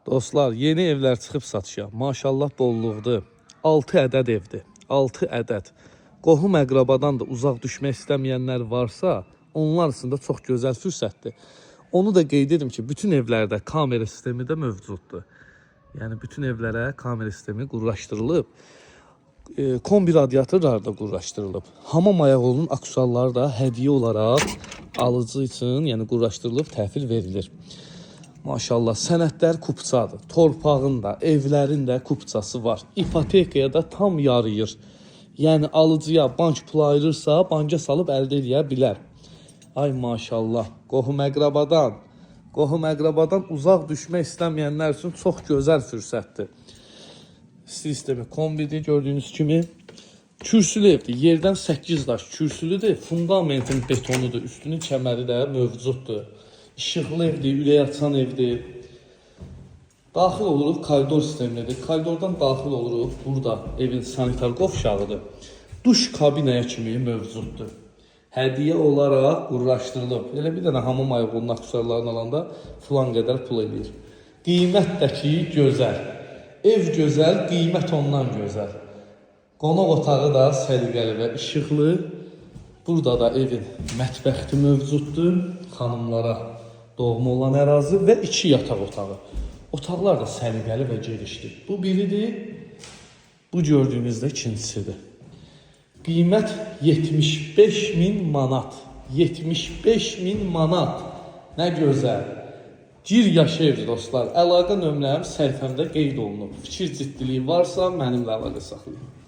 Dostlar, yeni evlər çıxıb satışa. Maşallah bolluqdur. 6 ədəd evdir. 6 ədəd. Qohum əqrabadan da uzaq düşmək istəməyənlər varsa, onlar üçün də çox gözəl fürsətdir. Onu da qeyd edim ki, bütün evlərdə kamera sistemi də mövcuddur. Yəni bütün evlərə kamera sistemi quraşdırılıb. Kombi radiatorlar da quraşdırılıb. Hamam ayağının aksesuarları da hədiyyə olaraq alıcı üçün, yəni quraşdırılıb, təhvil verilir. Maşallah, sənədlər kupçadır. Torpağın da, evlərin də kupçası var. İpotekaya da tam yarıyır. Yəni alıcıya bank pulu ayırırsa, banka salıb əldə edə bilər. Ay maşallah, qohum əqrabadan uzaq düşmək istəməyənlər üçün çox gözəl fürsətdir. Sistemi kombidir, gördüyünüz kimi. Kürsülü evdir, yerdən 8 daş kürsülüdür. Fundamentin betonudur, üstünün kəməri də mövcuddur. İşıqlı evdir, ürək açan evdir. Daxil oluruq, koridor sistemidir. Koridordan daxil oluruq, burada evin sanitar qovşağıdır. Duş kabinaya kimi mövcuddur. Hədiyyə olaraq quraşdırılıb. Elə bir dənə hamam ayağının aksesuarlarını alanda filan qədər pul edir. Qiymət də ki, gözəl. Ev gözəl, qiymət ondan gözəl. Qonaq otağı da səliqəli və işıqlı. Burada da evin mətbəxti mövcuddur. Xanımlara doğma olan ərazi və 2 yataq otağı. Otaqlar da səliqəli və genişdir. Bu biridir. Bu gördüyünüz də ikincisidir. Qiymət 75.000 manat. 75.000 manat. Nə gözəl. Gir yaşı evdir dostlar. Əlaqə nömrəm səhifəmdə qeyd olunub. Fikir ciddiliyi varsa mənimlə əlaqə saxlayın.